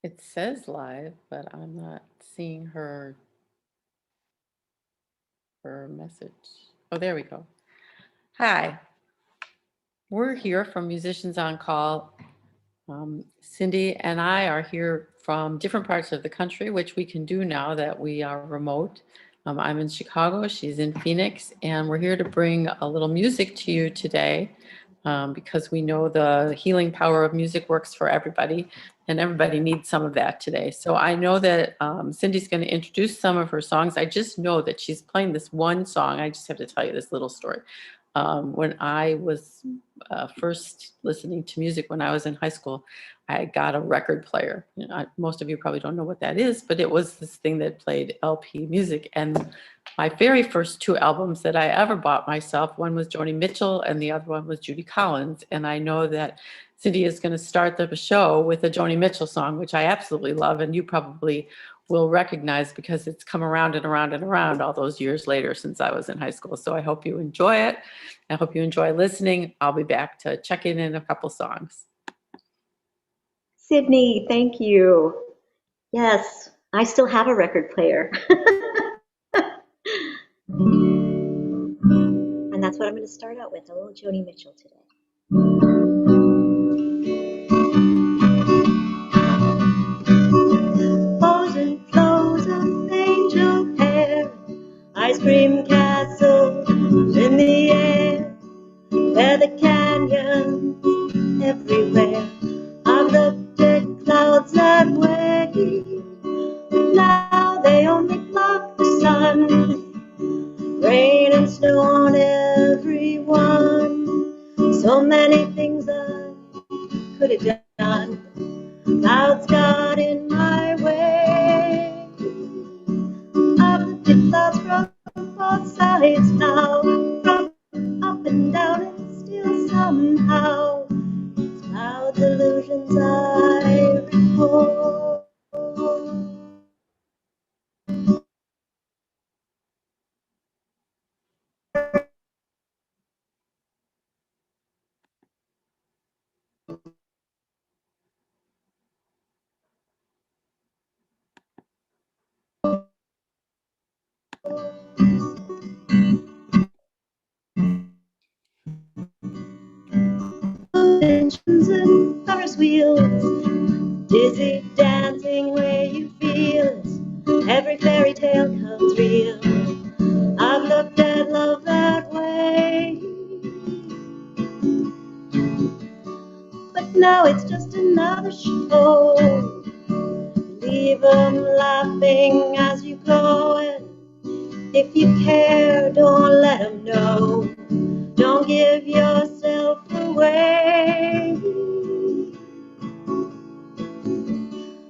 It says live, but I'm not seeing her message. Oh, there we go. Hi, we're here from Musicians on Call. Cindy and I are here from different parts of the country, which we can do now that we are remote. I'm in Chicago, she's in Phoenix, and we're here to bring a little music to you today because we know the healing power of music works for everybody, and everybody needs some of that today. So I know that Cindy's going to introduce some of her songs. I just know that she's playing this one song. I just have to tell you this little story. When I was first listening to music when I was in high school, I got a record player. Most of you probably don't know what that is, but it was this thing that played LP music. And my very first two albums that I ever bought myself, one was Joni Mitchell and the other one was Judy Collins. And I know that Cindy is going to start the show with a Joni Mitchell song, which I absolutely love, and you probably will recognize because it's come around and around and around all those years later since I was in high school. So I hope you enjoy it. I hope you enjoy listening. I'll be back to check in a couple songs. Sydney, thank you. Yes, I still have a record player. And that's what I'm going to start out with, a little Joni Mitchell today. Flows and flows of angel hair, ice cream castles in the air, where the canyons everywhere. I've looked at clouds that way, but now they only block the sun. Rain and snow on everyone. So many things I could have done. Clouds got in my way. I've looked at clouds from both sides now, from up and down, and still somehow clouds illusions I recall. Engines and Ferris wheels, dizzy dancing where you feel it. Every fairy tale comes real. I've looked at love that way, but now it's just another show. Leave them laughing as you go, and if you care, don't let them know. Don't give yourself away.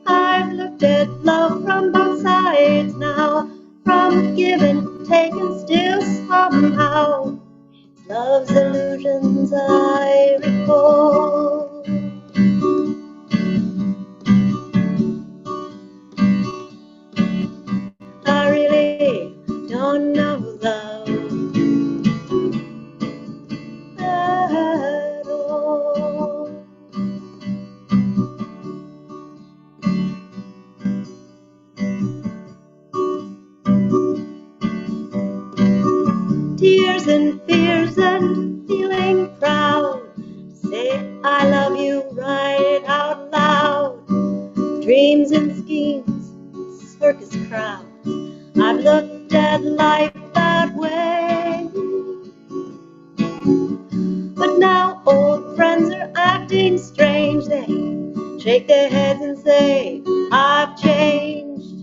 I've looked at love from both sides now, from give and take, and still somehow it's love's illusions I recall. I really don't know love at all. Tears and fears and feeling proud, say I love you right out loud. Dreams and schemes, circus crowd, I've looked at life that way. But now old friends are acting strange. They shake their heads and say, I've changed.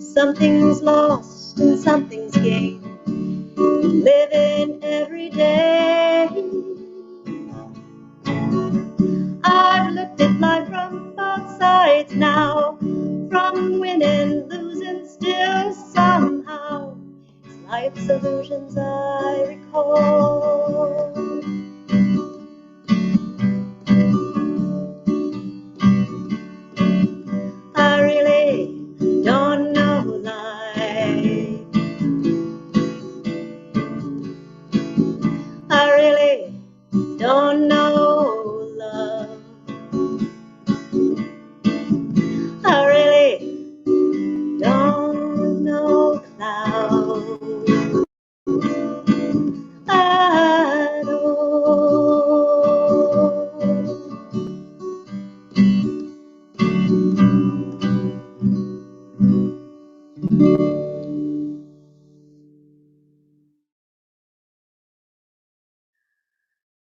Something's lost and something's gained. Living every day. I've looked at life from both sides now, from win and lose, and still somehow it's life's illusions I recall. I really don't know life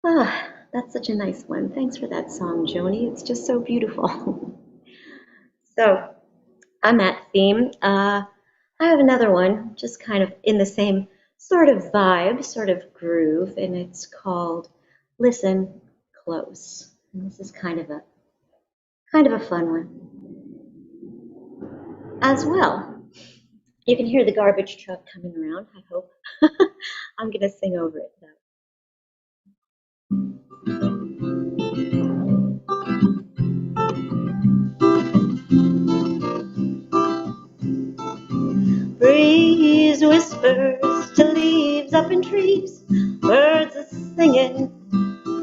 Ah, that's such a nice one. Thanks for that song, Joni. It's just so beautiful. So, on that theme, I have another one, just kind of in the same sort of vibe, sort of groove, and it's called Listen Close. And this is kind of a fun one as well. You can hear the garbage truck coming around, I hope. I'm going to sing over it though. Breeze whispers to leaves up in trees, birds are singing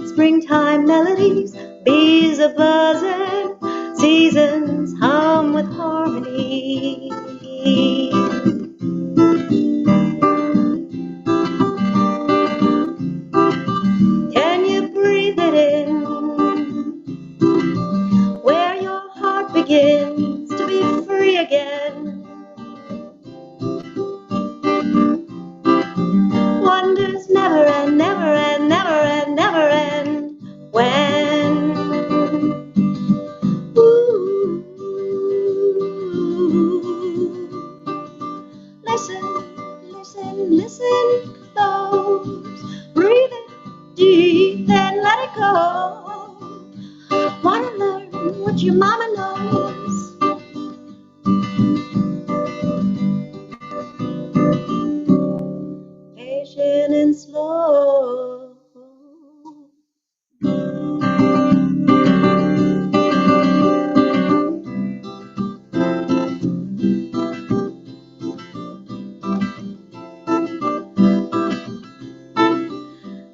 springtime melodies, bees are buzzing, seasons hum with harmony. Can you breathe it in? Where your heart begins to be free again. Wonders never end, never end, never end, never end. When ooh, listen, listen, listen close. Breathe it deep, then let it go. Wanna learn what your mama knows. Patient and slow.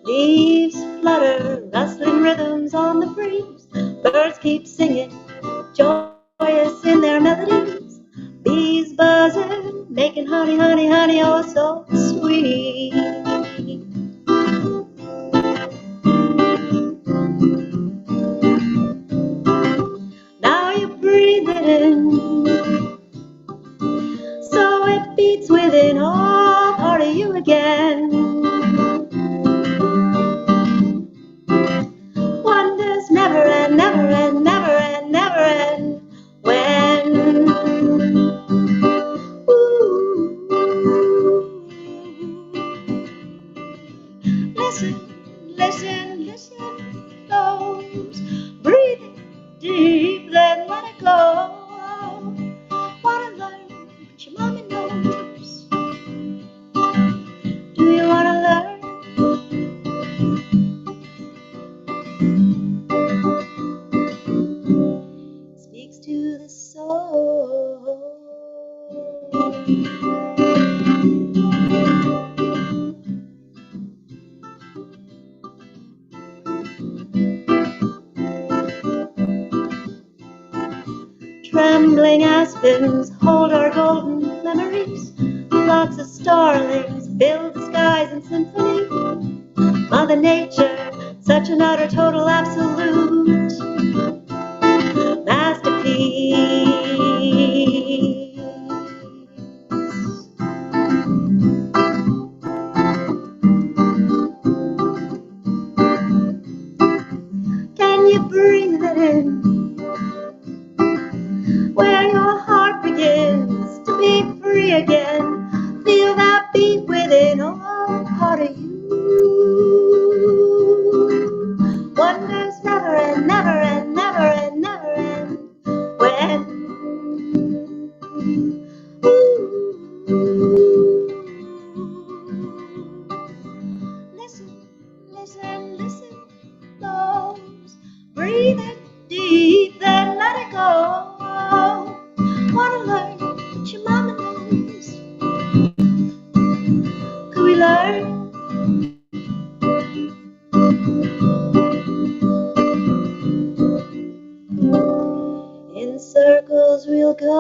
Leaves flutter, rustling rhythms on the breeze. Birds keep singing, joyous in their melodies. Bees buzzing, making honey, honey, honey, oh so sweet. Now you breathe it in, so it beats within all part of you again. Wonders never end, never end, never end, never end. When listen, listen, listen close. Breathe it deep, then let it go. Wanna learn what your mommy knows? Do you wanna learn? Speaks to the soul. Trembling aspens hold our golden memories. Flocks of starlings build the skies in symphony. Mother Nature, such an utter, total, absolute masterpiece. Can you breathe it in? Where your heart begins to be free again. Feel that beat within all part of you. Wonders never end, never end, never end, never end. When listen, listen, listen close. Breathe it deep, then let it go. Wanna learn what your mama knows? Could we learn? In circles we'll go.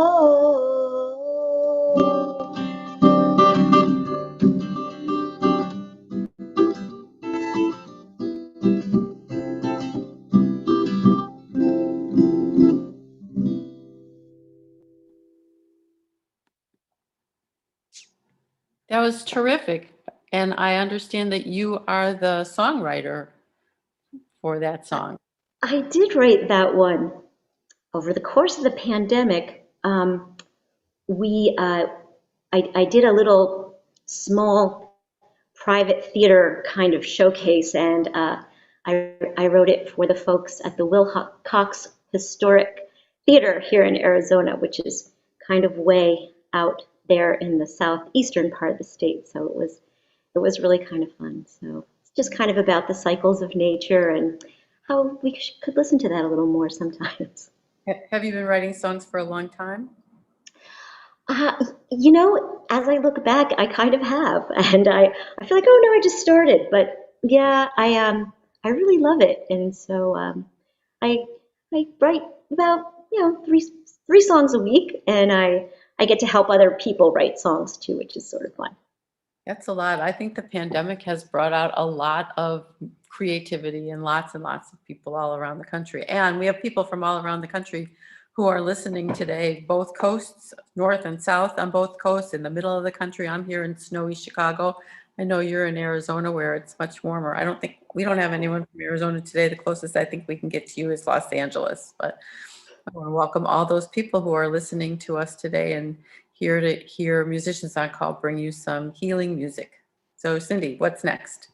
That was terrific. And I understand that you are the songwriter for that song? I did write that one. Over the course of the pandemic, we I did a little small private theater kind of showcase, and I wrote it for the folks at the Wilcox Historic Theater here in Arizona, which is kind of way out there in the southeastern part of the state. So it was really kind of fun. So it's just kind of about the cycles of nature and how we could listen to that a little more sometimes. Have you been writing songs for a long time? As I look back, I kind of have, and I feel like, oh no, I just started, but yeah, I really love it, and so I I write about three songs a week, and I get to help other people write songs too, which is sort of fun. That's a lot. I think the pandemic has brought out a lot of creativity and lots of people all around the country. And we have people from all around the country who are listening today, both coasts, north and south on both coasts, in the middle of the country. I'm here in snowy Chicago. I know you're in Arizona where it's much warmer. We don't have anyone from Arizona today. The closest I think we can get to you is Los Angeles. But I want to welcome all those people who are listening to us today and here to hear Musicians on Call bring you some healing music. So Cindy, what's next?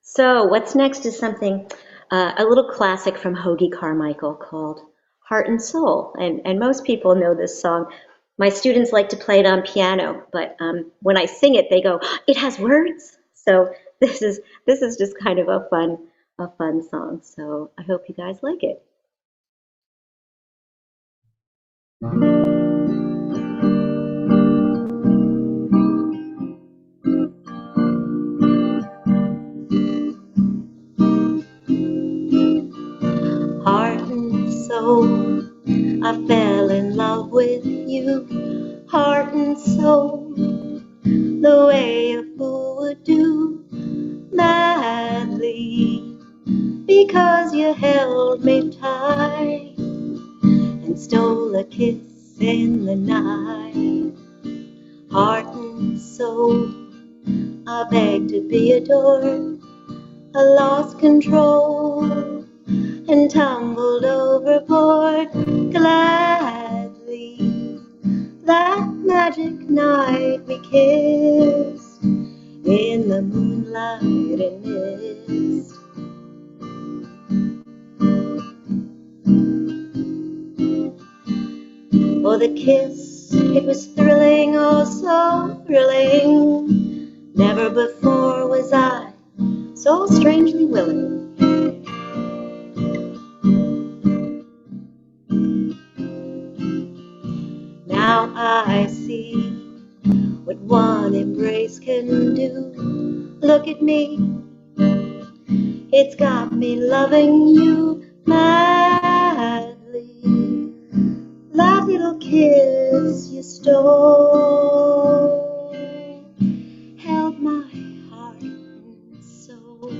So what's next is something, a little classic from Hoagie Carmichael called Heart and Soul. And most people know this song. My students like to play it on piano, but when I sing it, they go, "It has words." So this is just kind of a fun song. So I hope you guys like it. Heart and soul, I fell in love with you. Heart and soul, the way a fool would do, madly, because you held me tight and stole a kiss in the night. Heart and soul, I begged to be adored. I lost control and tumbled overboard gladly. That magic night we kissed in the moonlight and mist. For the kiss, it was thrilling, oh so thrilling. Never before was I so strangely willing. Now I see what one embrace can do. Look at me, it's got me loving you madly. That little kiss you stole held my heart and soul.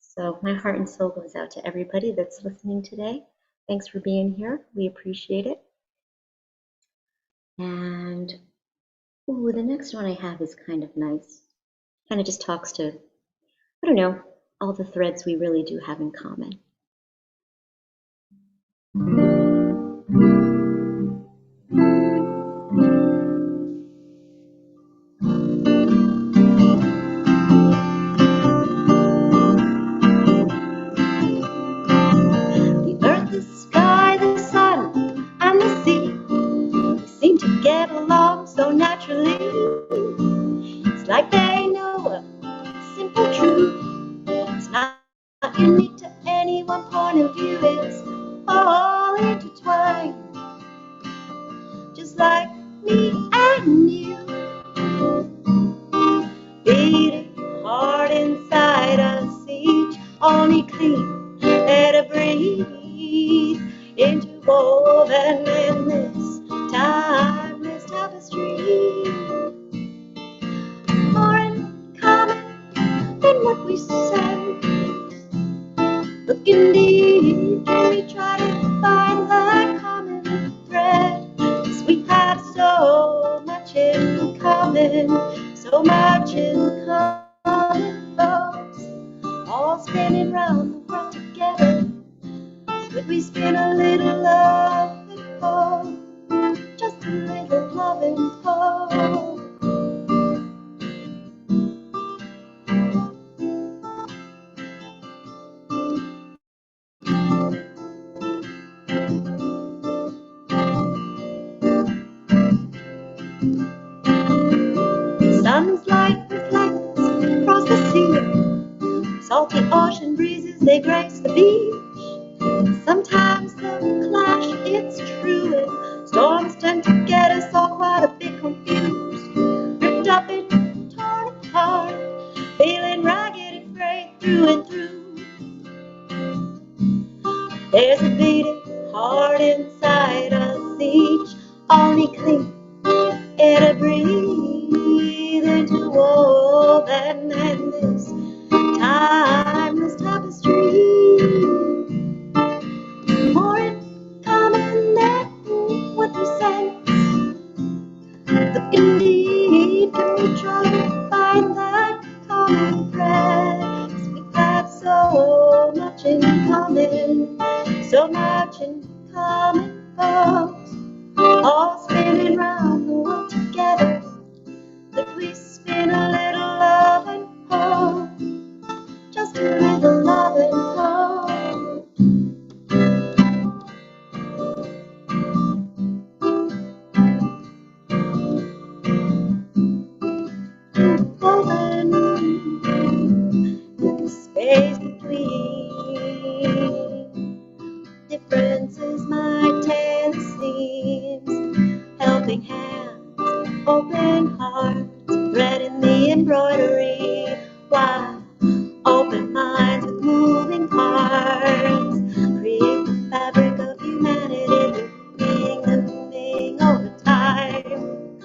So my heart and soul goes out to everybody that's listening today. Thanks for being here. We appreciate it. And the next one I have is kind of nice. Kind of just talks to, I don't know, all the threads we really do have in common. The earth, the sky, the sun, and the sea, they seem to get along so naturally. It's like they know a simple truth. It's not unique to any one point of view. It's all intertwined, just like me and you. Beating hard inside us each, only clean, let it breathe, interwoven in this timeless tapestry. More in common than what we said. Looking deep, can we try to find that common thread? a little love and hope, just a little love and hope. Sun's light reflects across the sea. Salty ocean breezes, they grace the beach. Sometimes they'll clash, it's true, and storms tend to get us all quite a bit confused. Ripped up and torn apart, feeling ragged and frayed through and through. There's a beating heart inside us each, only clean air to breathe into, woven in this timeless tapestry. More in common than what we sense. Looking deep, can we try to find that common thread? 'Cause we have so much in common, so much in common, folks. All spinning round the world together. Could we spin a little love and hope, just a little love and hope. Woven in the space between differences might tear the seams, helping hands, open hearts, thread in the embroidery, while open minds with moving parts create the fabric of humanity, looming over time.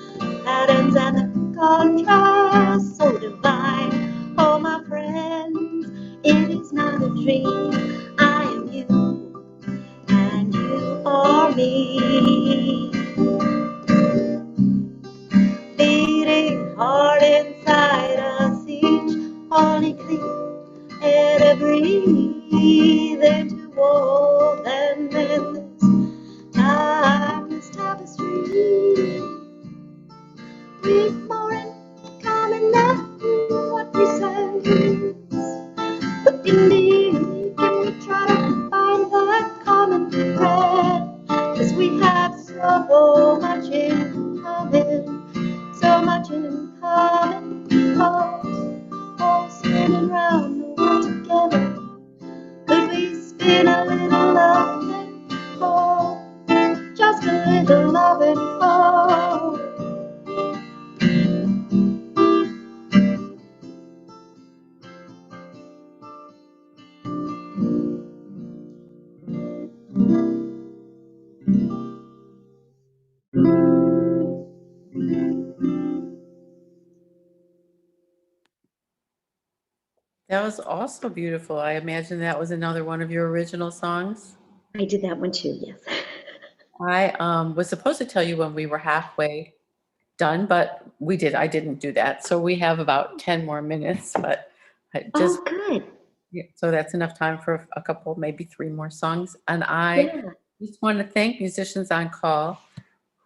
Patterns and the contrast so divine. Oh, my friends, it is not a dream. I am you, and you are me. Beating heart inside us each, only clean air to breathe into, woven in this timeless tapestry. We've more in common than what we sense. But indeed, can we try to find that common thread? 'Cause we have so much in common, so much in common, all spinning round the world together. Could we spin a little love and hope, just a little love and hope? That was also beautiful. I imagine that was another one of your original songs. I did that one too, yes. I was supposed to tell you when we were halfway done, but I didn't do that. So we have about 10 more minutes, but I just, Oh, good. yeah, so that's enough time for a couple, maybe 3 more songs. And I Yeah. just want to thank Musicians on Call,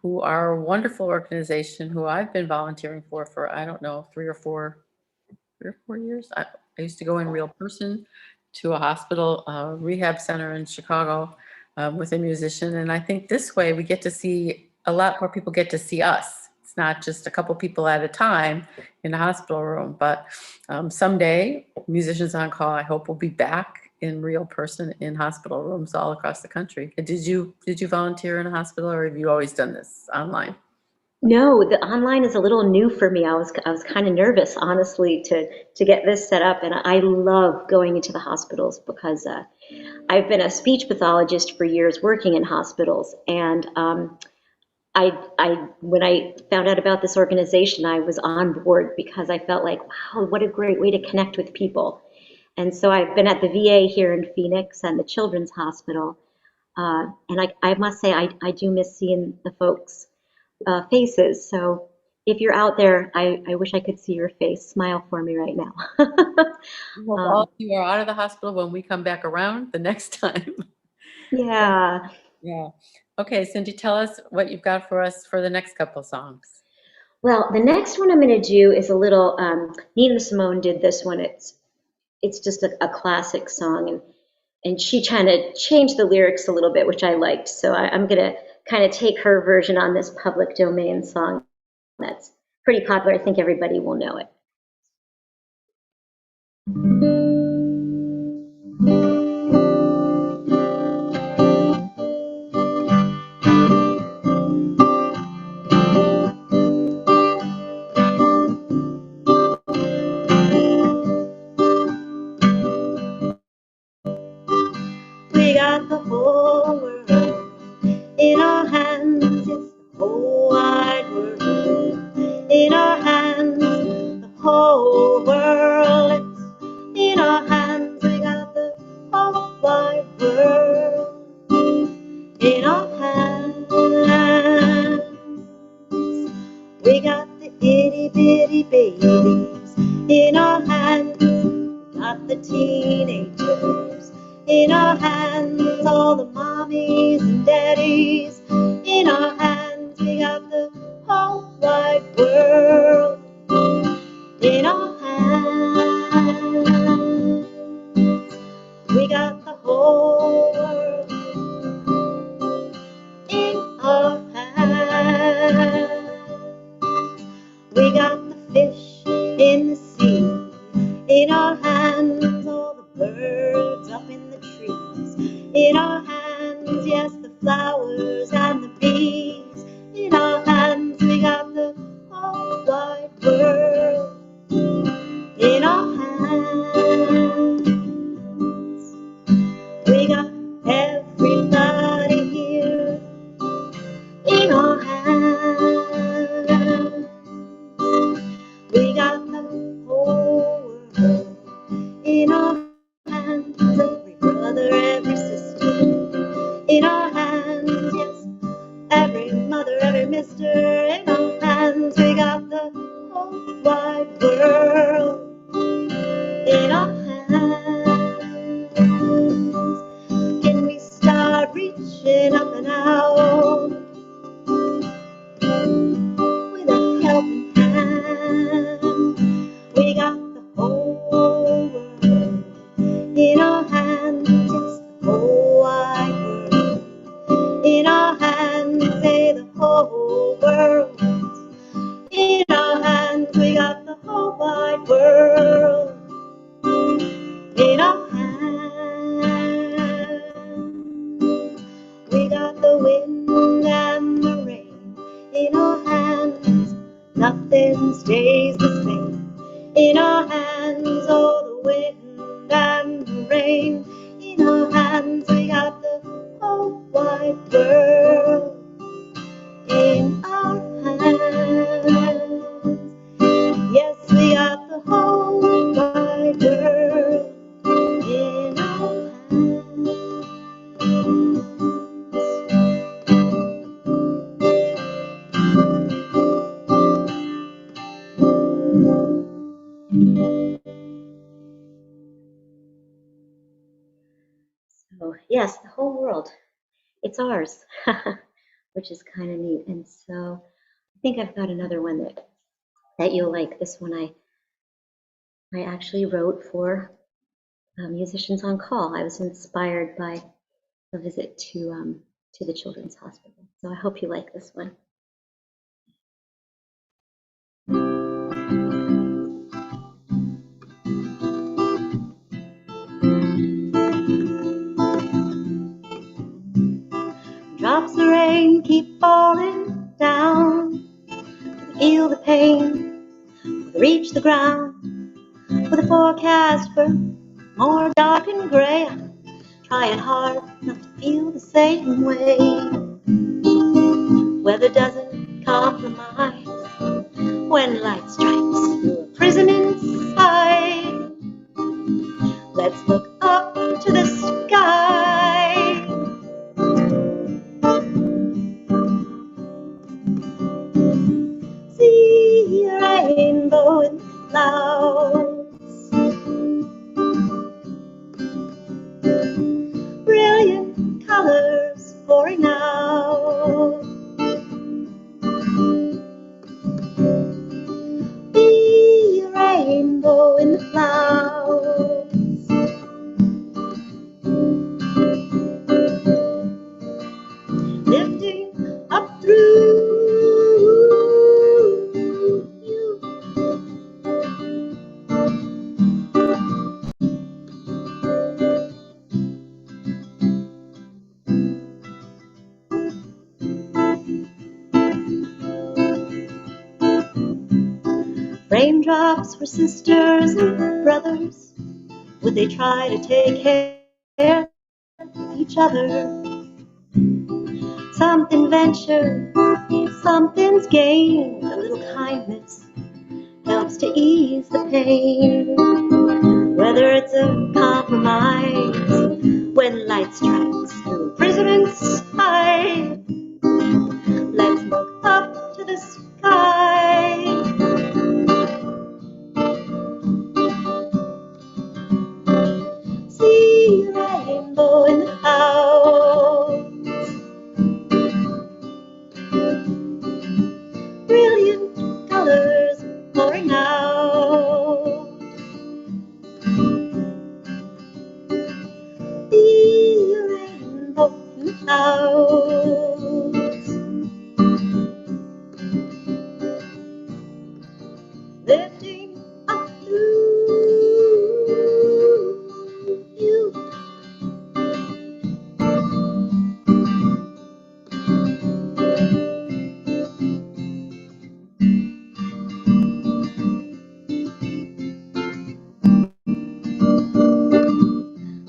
who are a wonderful organization who I've been volunteering for, I don't know, 3 or 4 years. I used to go in real person to a hospital rehab center in Chicago with a musician. And I think this way we get to see a lot more people get to see us. It's not just a couple people at a time in a hospital room, but someday Musicians on Call, I hope, will be back in real person in hospital rooms all across the country. Did you volunteer in a hospital, or have you always done this online? No, the online is a little new for me. I was kind of nervous, honestly, to get this set up, and I love going into the hospitals because I've been a speech pathologist for years, working in hospitals, and I when I found out about this organization, I was on board because I felt like, wow, what a great way to connect with people. And so I've been at the VA here in Phoenix and the Children's Hospital, and I must say I do miss seeing the folks faces. So if you're out there, I wish I could see your face. Smile for me right now. I hope all of you are out of the hospital when we come back around the next time. Yeah. Yeah. Okay, Cindy, tell us what you've got for us for the next couple songs. Well, the next one I'm going to do is a little, Nina Simone did this one. It's just a classic song, and she kind of changed the lyrics a little bit, which I liked. So I'm going to kind of take her version on this public domain song that's pretty popular. I think everybody will know it. We got the whole world in our hands. It's the whole wide world in our hands. The whole world, it's in our hands. We got the whole wide world in our hands. We got the itty bitty babies in our hands. We got the teenagers in our hands. All the mommies and daddies in our hands. We got the whole wide world in our hands. We got the whole world in our hands. We got the fish in the sea in our hands. All the birds up in the trees in our hands. Yes, the flowers and the bees in our hands. We got the whole wide world in our hands. We got everybody here in our hands. We got the whole world in our hands. Every brother, every sister in our hands. Yes, every mother, every mister in our hands. We got the whole wide world in our hands. Can we start reaching up and out with a helping hand? We got the whole world in our hands. Yes, the whole wide world in our hands. Say the whole world in our hands. We got the whole wide world in our hands. We got the wind and the rain in our hands. Nothing stays the same in our hands. Oh, the wind and the rain in our hands. We got the whole wide world in our hands. Yes, we got the whole wide world in our hands. So, yes, the whole world, it's ours, which is kind of neat. And so I think I've got another one that you'll like. This one I actually wrote for Musicians on Call. I was inspired by a visit to the Children's Hospital. So I hope you like this one. Drops of rain keep falling down. Feel the pain, reach the ground. With a forecast for more dark and gray, I'm trying hard not to feel the same way. Weather doesn't compromise when light strikes through a prison inside. Let's look up to the sky. See a rainbow in the clouds. Brilliant colors raindrops were sisters and brothers. Would they try to take care of each other? Something ventured, something's gained. A little kindness helps to ease the pain. Whether it's a compromise when light strikes through a prisoner's eye. Let's look up to the sky. See a rainbow in the clouds. Brilliant colors pouring out. See a rainbow in the clouds. Lifting up through you.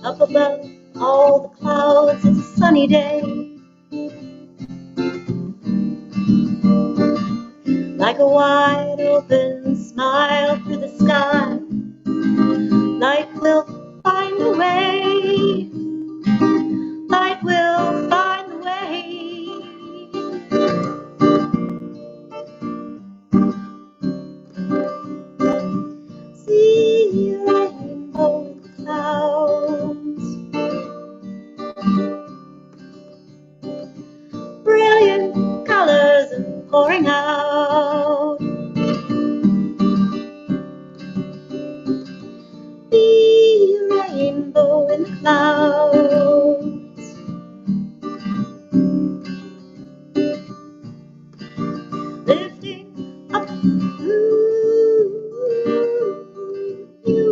Up above all the clouds, it's a sunny day. Like a wide open smile through the sky. Light will find a way. Light will find a way. See a rainbow in the clouds. Brilliant colors and pouring out. Be a rainbow in the clouds. Lifting up through you.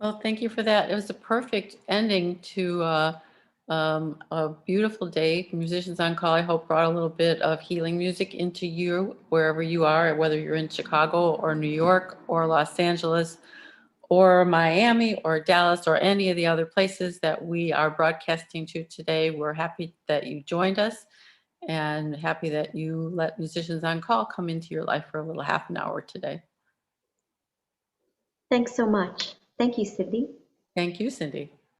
Well, thank you for that. It was a perfect ending to a beautiful day. Musicians on Call, I hope, brought a little bit of healing music into you wherever you are, whether you're in Chicago or New York or Los Angeles or Miami or Dallas or any of the other places that we are broadcasting to today. We're happy that you joined us and happy that you let Musicians on Call come into your life for a little half an hour today. Thanks so much. Thank you, Cindy. Thank you, Cindy.